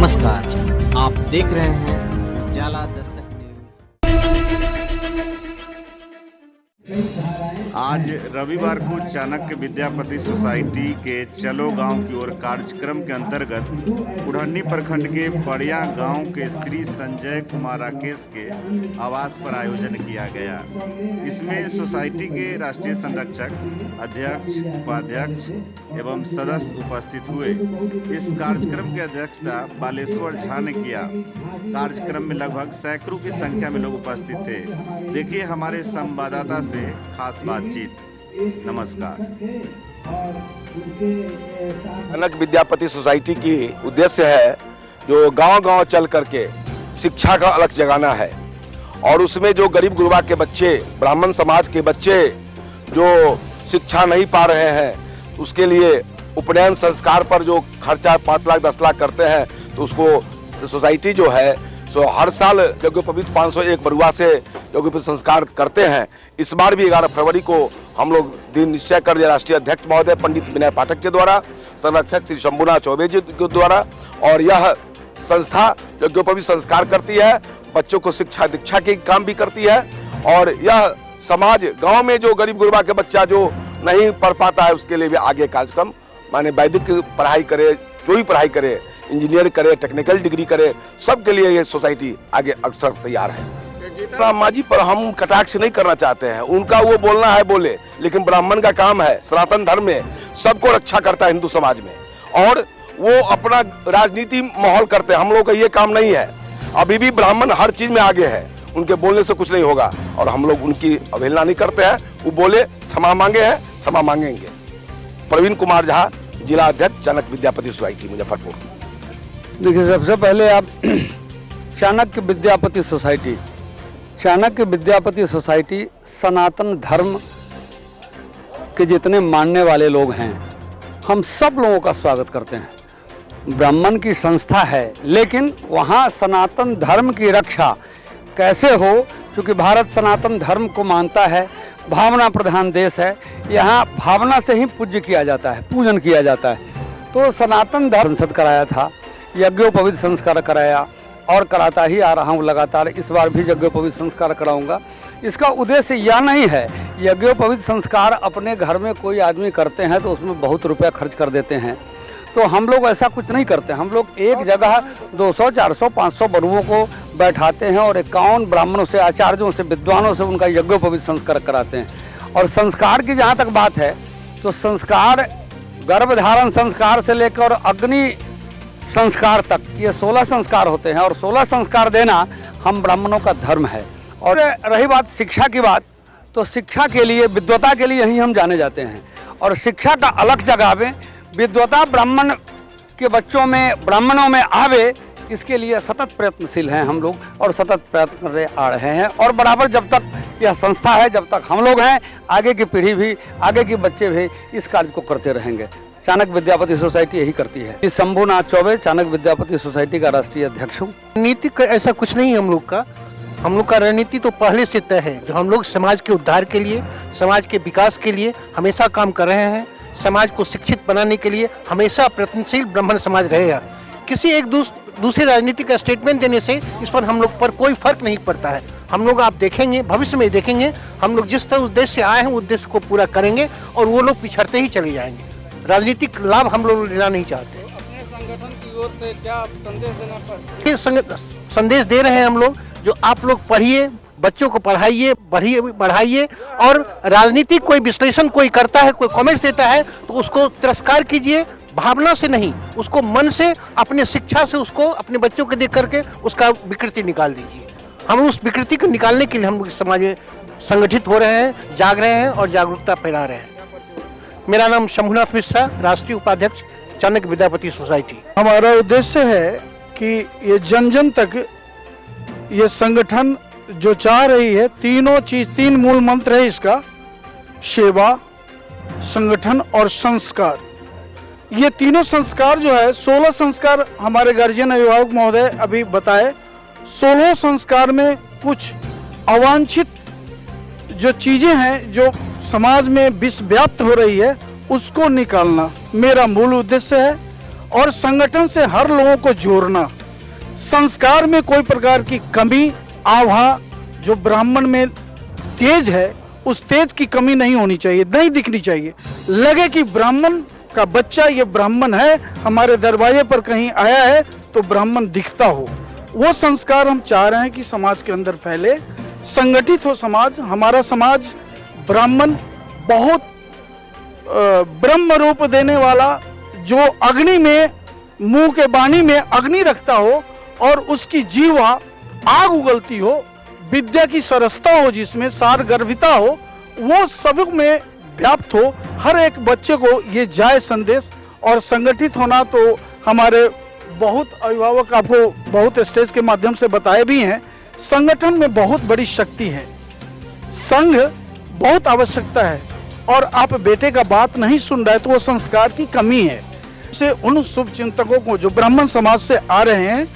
नमस्कार, आप देख रहे हैं जाला दस्तक न्यूज। आज रविवार को चाणक्य विद्यापति सोसाइटी के चलो गांव की ओर कार्यक्रम के अंतर्गत कुढ़नी प्रखंड के पड़िया गांव के श्री संजय कुमार राकेश के आवास पर आयोजन किया गया। इसमें सोसाइटी के राष्ट्रीय संरक्षक, अध्यक्ष, उपाध्यक्ष एवं सदस्य उपस्थित हुए। इस कार्यक्रम की अध्यक्षता बालेश्वर झा ने किया। कार्यक्रम में लगभग सैकड़ों की संख्या में लोग उपस्थित थे। देखिए हमारे संवाददाता से खास बातचीत। नमस्कार। चाणक्य विद्यापति सोसाइटी की उद्देश्य है जो गांव-गांव चल करके शिक्षा का अलख जगाना है और उसमें जो गरीब गुरबा के बच्चे, ब्राह्मण समाज के बच्चे जो शिक्षा नहीं पा रहे हैं, उसके लिए उपनयन संस्कार पर जो खर्चा 5 लाख 10 लाख करते हैं, तो उसको सोसाइटी जो है सो हर साल यज्ञोपवीत 501 बरुआ से यज्ञोपवीत संस्कार करते हैं। इस बार भी 11 फरवरी को हम लोग दिन निश्चय कर दिया राष्ट्रीय अध्यक्ष महोदय पंडित विनय पाठक के द्वारा, संरक्षक श्री शंभुनाथ चौबे जी के द्वारा, और यह संस्था यज्ञोपवीत संस्कार करती है, बच्चों को शिक्षा दीक्षा के काम भी करती है और यह समाज गाँव में जो गरीब गुरबा के बच्चा जो नहीं पढ़ पाता है उसके लिए भी आगे कार्यक्रम माने वैदिक पढ़ाई करे, जो भी पढ़ाई करे, इंजीनियर करे, टेक्निकल डिग्री करे, सबके लिए ये सोसाइटी आगे अक्सर तैयार है। राम माँ जी पर हम कटाक्ष नहीं करना चाहते हैं, उनका वो बोलना है बोले, लेकिन ब्राह्मण का काम है, सनातन धर्म में सबको रक्षा करता है हिंदू समाज में, और वो अपना राजनीति माहौल करते हैं। हम लोग का ये काम नहीं है। अभी भी ब्राह्मण हर चीज में आगे है, उनके बोलने से कुछ नहीं होगा और हम लोग उनकी अवहेलना नहीं करते हैं। वो बोले क्षमा मांगे हैं, क्षमा मांगेंगे। प्रवीण कुमार झा, जिला अध्यक्ष चाणक्य विद्यापति सोसाइटी मुजफ्फरपुर। देखिए, सबसे पहले आप चाणक्य विद्यापति सोसाइटी सनातन धर्म के जितने मानने वाले लोग हैं, हम सब लोगों का स्वागत करते हैं। ब्राह्मण की संस्था है, लेकिन वहाँ सनातन धर्म की रक्षा कैसे हो, क्योंकि भारत सनातन धर्म को मानता है, भावना प्रधान देश है। यहाँ भावना से ही पूज्य किया जाता है, पूजन किया जाता है। तो सनातन धर्म संसद कराया था, यज्ञोपवीत संस्कार कराया और कराता ही आ रहा हूँ लगातार। इस बार भी यज्ञोपवीत संस्कार कराऊंगा। इसका उद्देश्य यह नहीं है, यज्ञोपवीत संस्कार अपने घर में कोई आदमी करते हैं तो उसमें बहुत रुपया खर्च कर देते हैं, तो हम लोग ऐसा कुछ नहीं करते। हम लोग एक जगह 200, 400, 500 बरुओं को बैठाते हैं और 51 ब्राह्मणों से, आचार्यों से, विद्वानों से उनका यज्ञोपवीत संस्कार कराते हैं। और संस्कार की जहाँ तक बात है, तो संस्कार गर्भधारण संस्कार से लेकर अग्नि संस्कार तक ये 16 संस्कार होते हैं और 16 संस्कार देना हम ब्राह्मणों का धर्म है। और रही बात शिक्षा की बात, तो शिक्षा के लिए, विद्वता के लिए ही हम जाने जाते हैं और शिक्षा का अलग जगावे, विद्वता ब्राह्मण के बच्चों में, ब्राह्मणों में आवे, इसके लिए सतत प्रयत्नशील हैं हम लोग और सतत प्रयत्न कर आ रहे हैं। और बराबर जब तक यह संस्था है, जब तक हम लोग हैं, आगे की पीढ़ी भी, आगे के बच्चे भी इस कार्य को करते रहेंगे। चाणक्य विद्यापति सोसाइटी यही करती है। शंभुनाथ चौबे, चाणक्य विद्यापति सोसाइटी का राष्ट्रीय अध्यक्ष हूँ। रणनीति का ऐसा कुछ नहीं है हम लोग का रणनीति तो पहले से तय है, जो हम लोग समाज के उद्धार के लिए, समाज के विकास के लिए हमेशा काम कर रहे हैं। समाज को शिक्षित बनाने के लिए हमेशा प्रयत्नशील ब्राह्मण समाज रहेगा। किसी एक दूसरे राजनीति का स्टेटमेंट देने से इस पर हम लोग पर कोई फर्क नहीं पड़ता है। हम लोग, आप देखेंगे, भविष्य में देखेंगे, हम लोग जिस तरह उद्देश्य से आए हैं उद्देश्य को पूरा करेंगे और वो लोग पिछड़ते ही चले जाएंगे। राजनीतिक लाभ हम लोग लेना नहीं चाहते। अपने संगठन की ओर से क्या संदेश देना संदेश दे रहे हैं हम लोग, जो आप लोग पढ़िए, बच्चों को पढ़ाइए, बढ़ाइए और राजनीतिक कोई विश्लेषण कोई करता है, कोई कमेंट्स देता है तो उसको तिरस्कार कीजिए, भावना से नहीं, उसको मन से, अपने शिक्षा से उसको अपने बच्चों को देख करके उसका विकृति निकाल दीजिए। हम उस विकृति को निकालने के लिए हम लोग समाज में संगठित हो रहे हैं, जाग रहे हैं और जागरूकता फैला रहे हैं। मेरा नाम शंभुनाथ मिश्रा, राष्ट्रीय उपाध्यक्ष चाणक्य विद्यापति सोसाइटी। हमारा उद्देश्य है कि ये जन जन तक ये संगठन जो चाह रही है, तीन मूल मंत्र है इसका, सेवा, संगठन और संस्कार। ये तीनों संस्कार जो है, 16 संस्कार हमारे गार्जियन अभिभावक महोदय अभी बताए। 16 संस्कार में कुछ अवांछित जो चीजें हैं, जो समाज में विष व्याप्त हो रही है, उसको निकालना मेरा मूल उद्देश्य है। और संगठन से हर लोगों को जोड़ना, संस्कार में कोई प्रकार की कमी आभा जो ब्राह्मण में तेज है उस तेज की कमी नहीं होनी चाहिए, नहीं दिखनी चाहिए। लगे कि ब्राह्मण का बच्चा ये ब्राह्मण है, हमारे दरवाजे पर कहीं आया है तो ब्राह्मण दिखता हो। वो संस्कार हम चाह रहे हैं कि समाज के अंदर फैले, संगठित हो समाज। हमारा समाज ब्राह्मण बहुत ब्रह्म रूप देने वाला, जो अग्नि में मुंह के बाणी में अग्नि रखता हो और उसकी जीवा आग उगलती हो, विद्या की सरसता हो, जिसमें सार गर्भिता हो, वो सब में व्याप्त हो। हर एक बच्चे को ये जाए संदेश। और संगठित होना तो हमारे बहुत अभिभावक आपको बहुत स्टेज के माध्यम से बताए भी हैं, संगठन में बहुत बड़ी शक्ति है, संघ बहुत आवश्यकता है। और आप बेटे का बात नहीं सुन रहे तो वो संस्कार की कमी है। से उन शुभ चिंतकों को जो ब्राह्मण समाज से आ रहे हैं,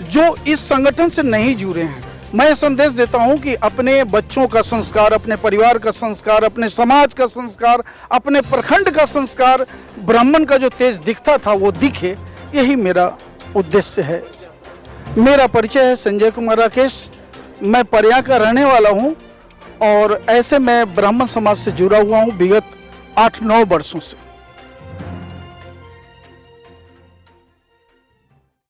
जो इस संगठन से नहीं जुड़े हैं, मैं संदेश देता हूं कि अपने बच्चों का संस्कार, अपने परिवार का संस्कार, अपने समाज का संस्कार, अपने प्रखंड का संस्कार, ब्राह्मण का जो तेज दिखता था वो दिखे, यही मेरा उद्देश्य है। मेरा परिचय है संजय कुमार राकेश, मैं परिया का रहने वाला हूं और ऐसे मैं ब्राह्मण समाज से जुड़ा हुआ हूं विगत 8-9 वर्षों से।